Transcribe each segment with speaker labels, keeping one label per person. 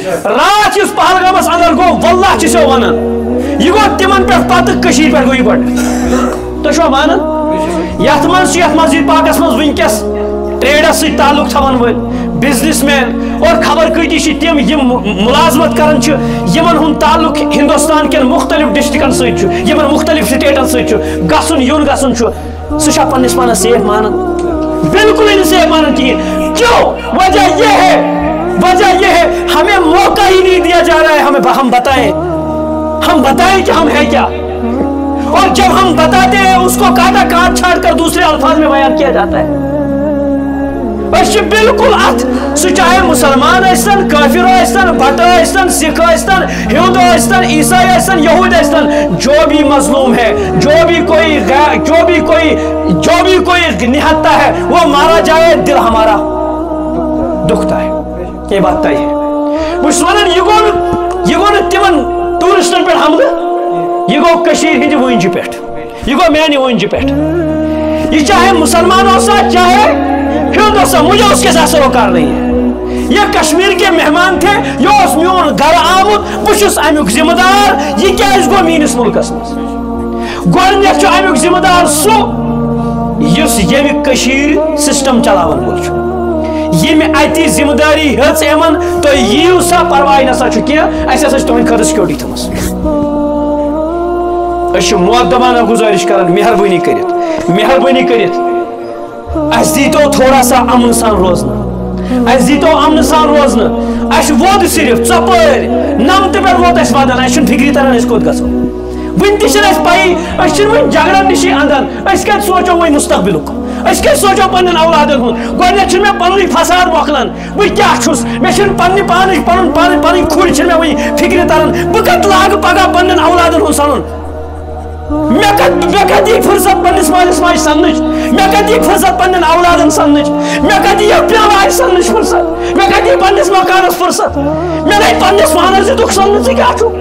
Speaker 1: رات اس پہلگامس اندر گو واللہ چھو ونان یہ گو تمن پہ پتہ کشیر پہ گوئی گوڑ تو چھو مانن یت مسجد پاکس مز ونکس ٹریڈس سے تعلق تھوان ول بزنس مین اور خبر کتی تم یم ملازمت کران یمن ہند تعلق ہندوستان کن مختلف ڈسٹرکن ستھ یمن مختلف سٹیٹن ستھ گھن یون گھن سہ پنس پانس سیف مانن بالکل نہیں سیف مانن کہین کیوں وجہ یہ ہے ہمیں موقع ہی نہیں دیا جا رہا ہے ہم بتائیں کہ ہم ہیں کیا اور جب ہم بتاتے ہیں اس کو کاٹا کاٹ چھاڑ کر دوسرے الفاظ میں بیان کیا جاتا ہے بالکل ات سہ چاہے مسلمان آستن کافر آستن بٹ آستن سکھ آستن ہندو آستن عیسائی آستن یہود آستن جو بھی مظلوم ہے جو بھی کوئی نہتا ہے وہ مارا جائے دل ہمارا دکھتا ہے یہ بات طے ہے بس ونان یہ گو تمن ٹورسٹن پہ حملہ یہ گو کشیر ہند ونجہ پہ یہ گو میانہ ونجہ پہ یہ چاہے مسلمان ہو سا چاہے ہندو سا مجھے اس کے ساتھ سروکار نہیں ہے یہ کشمیر کے مہمان تھے یہ اس میون گھر آمد بس امیک ذمہ دار یہ کیا گو میس ملکس مز گوڈنیتھ امیک ذمہ دار سہ اس یمہ کشیر سسٹم چلاون وول یہ میں اتی ذمہ داری ہز ایمن تو یو سا پرواہ نسا کی اس ہسا تہند خاطر سیکورٹی تھمس اس مؤدبانہ گزارش کران مہربانی کرت اس دیتو تھوڑا سا امن سان روزنا اس دیتو امن سان روزنا اس وود صرف ژپر نمت پہ ووت اس ودان اس فکری تران اس کوت گژھو ون تہ اس پائی اس ون جھگڑن نشی اندان اس کت سوچو وی مستقبلک اس کت سوچو پنن اولادن ہند گۄڈنیتھ چھُ مےٚ پنُن فساد مۄکلان بہٕ کیاہ چھُس مےٚ چھُنہٕ پننہِ پانٕچ پنٕنۍ کھُرۍ چھِنہٕ مےٚ وٕنہِ فکرِ تران بہٕ کتھ لاگہٕ پگاہ پننٮ۪ن اولادن ہُنٛد سنُن مےٚ کتھ یی فرصت پننس مالس ماجہِ سننٕچ مےٚ کتھ یی فرصت پننٮ۪ن اولادن سننٕچ مےٚ کتھ یی پیوارِ سننٕچ فرصت مےٚ کتھ یی پننس مکانس فرصت مےٚ لگہِ پننس پانس دِتُکھ سننہٕ ژٕ کیاہ چھُکھ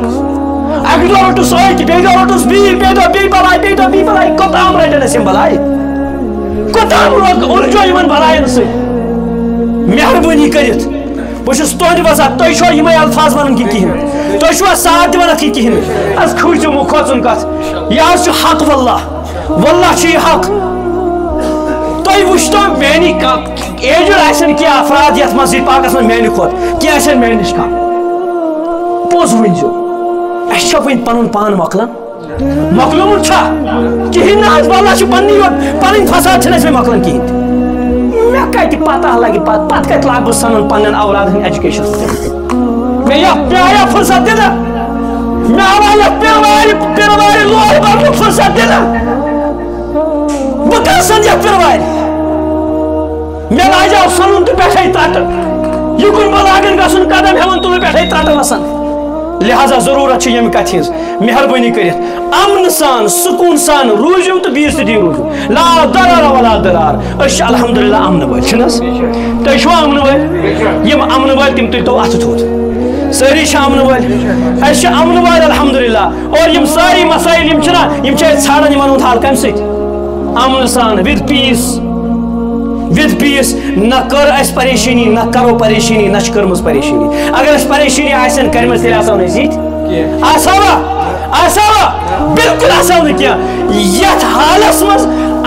Speaker 1: اکہِ دۄہ روٚٹُس أکۍ بیٚیہِ دۄہ روٚٹُس بیٚیہِ دۄہ بیٚیہِ بلاے بیٚیہِ دۄہ بیٚیہِ بلاے کوٚتام رٹن أسۍ یِم بلاے کوٚتام اُلجو یِمن بلاین سۭتۍ مہربٲنی کٔرِتھ بہٕ چھُس تُہنٛدِ وَسان تُہۍ چھُوا یِمے الفاظ وَنان کہِ کِہیٖنۍ تُہۍ چھُوا ساتھ دِوان اَتھ کِہیٖنۍ حظ کھوٗژِو مہٕ کھوژُن کَتھ یہِ حظ چھُ حق واللہ چھُ یہِ حق تُہۍ وٕچھتو میٛانہِ ایجڈ آسن کینٛہہ افراد یتھ مسجد پاکس منٛز میٛانہِ کھۄتہٕ کینٛہہ آسن میٛانہِ نِش کم پوٚز ؤنۍزیو اَسہِ چھا وۄنۍ پنُن پان مۄکلومُت چھا کِہیٖنۍ نہٕ حظ واللہ چھُ پننی یوت پنٕنۍ فساد چھِنہٕ اَسہِ وۄنۍ مۄکلان کِہیٖنۍ تہِ مےٚ کتہِ پتہ لگہِ پتہٕ کتہِ لاگہٕ بہٕ سنُن پننٮ۪ن اولادن ہٕنٛدۍ ایجوکیشن مےٚ آیا فرصت دِنہٕ مےٚ آوا یتھ پیروارِ لورِ برنُک فرصت دِنہٕ بہٕ کر سن یتھ پیروارِ مےٚ لاجاو سنُن تہٕ پٮ۪ٹھے ترٹہٕ یُکُن بہٕ لاگن گژھُن قدم ہٮ۪وان تُلہٕ پٮ۪ٹھے ترٹہٕ وسان لہذا ضروٗرت چھِ ییٚمہِ کتھِ ہٕنٛز مہربٲنی کٔرِتھ امن سان سکوٗن سان روٗزِو تہٕ بیٚیِس تہِ دِیِو روٗزِو لا ضرر ولا ضرار أسۍ چھِ الحمدللہ امنہٕ وٲلۍ چھِنہٕ حظ تُہۍ چھِوا امنہٕ وٲلۍ یِم امنہٕ وٲلۍ تِم تُلۍتو اَتھٕ تھوٚد سٲری چھِ امنہٕ وٲلۍ أسۍ چھِ امنہٕ وٲلۍ الحمدللہ اور یِم سٲری مسٲیل یِم چھِنا یِم چھِ أسۍ ژھانڈان یِمن ہُنٛد حل کمہِ سۭتۍ امن سان ود پیس نہ کر اس پریشانی نہ کرو پریشانی نہ کٔرمٕژ پریشانی اگر اس پریشانی آسن کرمٕژ تیٚلہِ آسو نہٕ أسۍ ییٚتہِ آسوا بالکل آسو نہٕ کینٛہہ یتھ حالس منٛز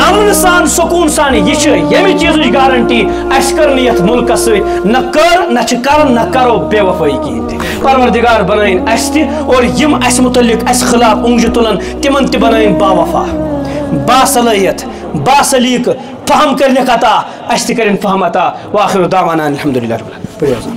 Speaker 1: امن سان سکوٗن سان یہِ چھِ ییٚمہِ چیٖزٕچ گارنٹی اَسہِ کٔر نہٕ یتھ مُلکس سۭتۍ نہ کٔر نہ چھِ کران نہ کرو بے وفٲیی کِہیٖنۍ تہِ پروردگار بنٲیِن اَسہِ تہِ اور یِم اَسہِ متعلق اَسہِ خلاف اونٛگجہِ تُلن تِمن تہِ بنٲیِن باوفا باصلٲحیت باسلیٖق فہم کرنٕکۍ عطا اَسہِ تہِ کٔرِنۍ فہم عطا وآخر دعوانا الحمدللہ رب العالمین.